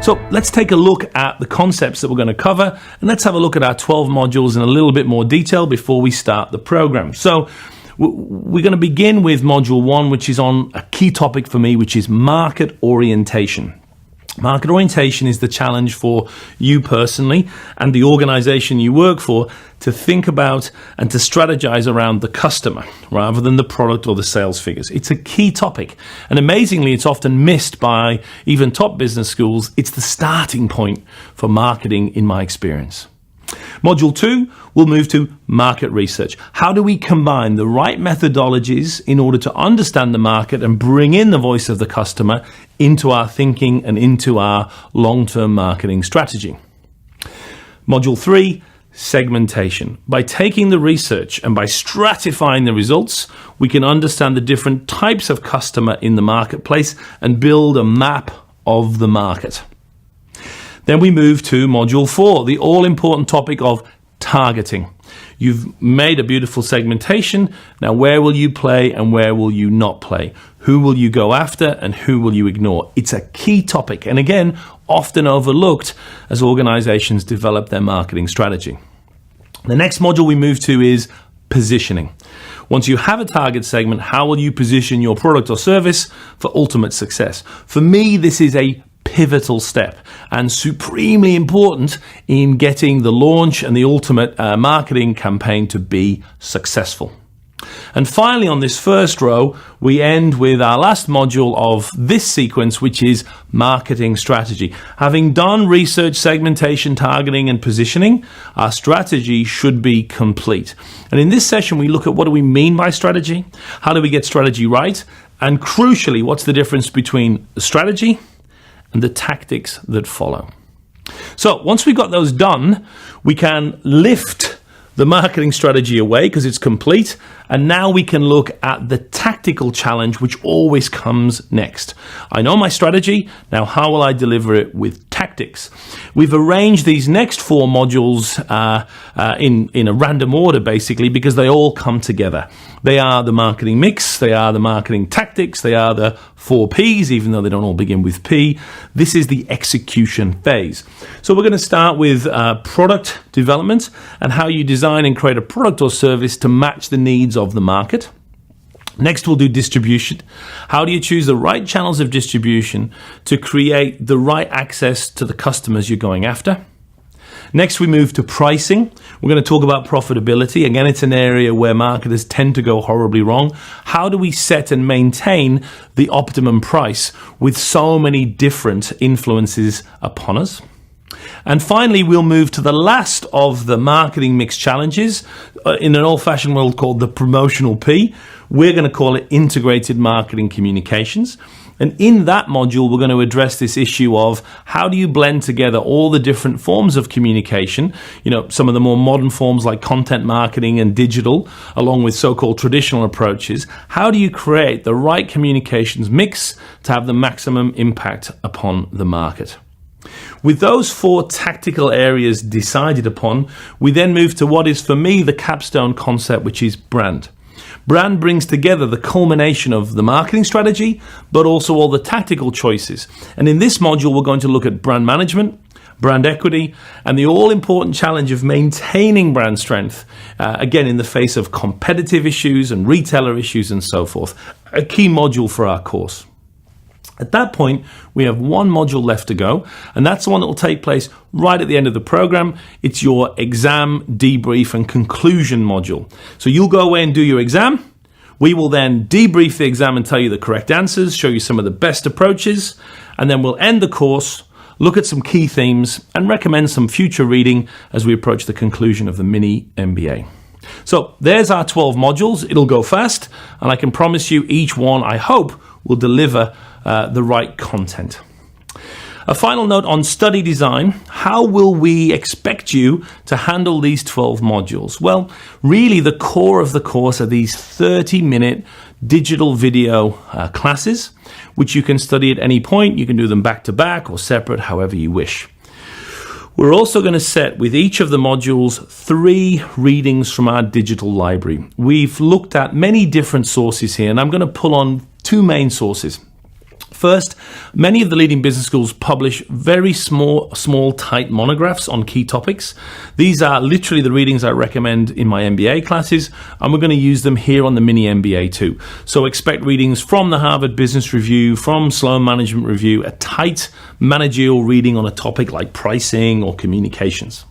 So let's take a look at the concepts that we're going to cover, and let's have a look at our 12 modules in a little bit more detail before we start the program. So we're going to begin with module 1, which is on a key topic for me, which is market orientation. Market orientation is the challenge for you personally and the organization you work for to think about and to strategize around the customer rather than the product or the sales figures. It's a key topic, and amazingly, it's often missed by even top business schools. It's the starting point for marketing in my experience. Module 2, we'll move to market research. How do we combine the right methodologies in order to understand the market and bring in the voice of the customer into our thinking and into our long-term marketing strategy? Module 3, segmentation. By taking the research and by stratifying the results, we can understand the different types of customer in the marketplace and build a map of the market. Then we move to module 4, the all-important topic of targeting. You've made a beautiful segmentation. Now, where will you play and where will you not play? Who will you go after and who will you ignore? It's a key topic, and again, often overlooked as organizations develop their marketing strategy. The next module we move to is positioning. Once you have a target segment, how will you position your product or service for ultimate success? For me, this is a pivotal step and supremely important in getting the launch and the ultimate marketing campaign to be successful. And finally, on this first row, we end with our last module of this sequence, which is marketing strategy. Having done research, segmentation, targeting, and positioning, our strategy should be complete. And in this session, we look at what do we mean by strategy? How do we get strategy right? And crucially, what's the difference between the strategy and the tactics that follow? So once we've got those done, we can lift the marketing strategy away because it's complete, and now we can look at the tactical challenge which always comes next. I know my strategy, now how will I deliver it with tactics? We've arranged these next 4 modules in a random order basically because they all come together. They are the marketing mix, they are the marketing tactics, they are the 4 Ps, even though they don't all begin with P. This is the execution phase. So we're going to start with product development and how you design and create a product or service to match the needs of the market. Next, we'll do distribution. How do you choose the right channels of distribution to create the right access to the customers you're going after? Next, we move to pricing. We're going to talk about profitability. Again, it's an area where marketers tend to go horribly wrong. How do we set and maintain the optimum price with so many different influences upon us? And finally, we'll move to the last of the marketing mix challenges in an old-fashioned world called the promotional P. We're going to call it integrated marketing communications. And in that module, we're going to address this issue of how do you blend together all the different forms of communication, some of the more modern forms like content marketing and digital, along with so-called traditional approaches. How do you create the right communications mix to have the maximum impact upon the market? With those 4 tactical areas decided upon, we then move to what is for me the capstone concept, which is brand. Brand brings together the culmination of the marketing strategy, but also all the tactical choices. And in this module, we're going to look at brand management, brand equity, and the all-important challenge of maintaining brand strength, again, in the face of competitive issues and retailer issues and so forth. A key module for our course. At that point, we have 1 module left to go, and that's the one that will take place right at the end of the program. It's your exam, debrief, and conclusion module. So you'll go away and do your exam. We will then debrief the exam and tell you the correct answers, show you some of the best approaches, and then we'll end the course, look at some key themes, and recommend some future reading as we approach the conclusion of the mini MBA. So there's our 12 modules. It'll go fast, and I can promise you each one, I hope, will deliver the right content. A final note on study design. How will we expect you to handle these 12 modules? Well, really the core of the course are these 30-minute digital video classes, which you can study at any point. You can do them back to back or separate, however you wish. We're also going to set with each of the modules 3 readings from our digital library. We've looked at many different sources here, and I'm going to pull on 2 main sources. First, many of the leading business schools publish very small, tight monographs on key topics. These are literally the readings I recommend in my MBA classes, and we're going to use them here on the mini MBA too. So expect readings from the Harvard Business Review, from Sloan Management Review, a tight managerial reading on a topic like pricing or communications.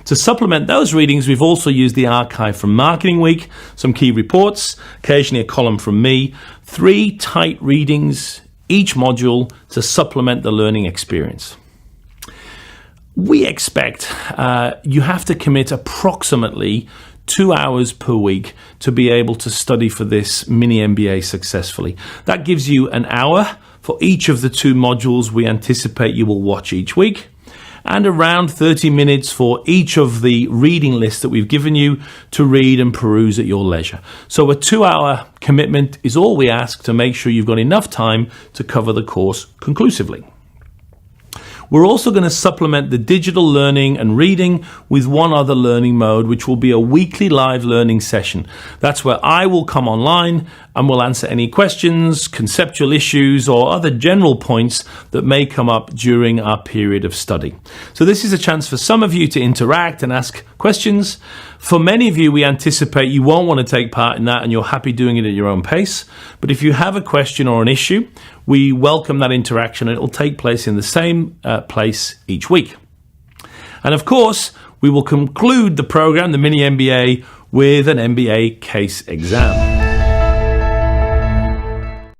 To supplement those readings, we've also used the archive from Marketing Week, some key reports, occasionally a column from me, 3 tight readings each module to supplement the learning experience. We expect you have to commit approximately 2 hours per week to be able to study for this mini MBA successfully. That gives you an hour for each of the 2 modules we anticipate you will watch each week, and around 30 minutes for each of the reading lists that we've given you to read and peruse at your leisure. So a 2-hour commitment is all we ask to make sure you've got enough time to cover the course conclusively. We're also going to supplement the digital learning and reading with one other learning mode, which will be a weekly live learning session. That's where I will come online and will answer any questions, conceptual issues, or other general points that may come up during our period of study. So this is a chance for some of you to interact and ask questions. For many of you, we anticipate you won't want to take part in that and you're happy doing it at your own pace. But if you have a question or an issue, we welcome that interaction. It will take place in the same place each week. And of course, we will conclude the program, the mini MBA, with an MBA case exam.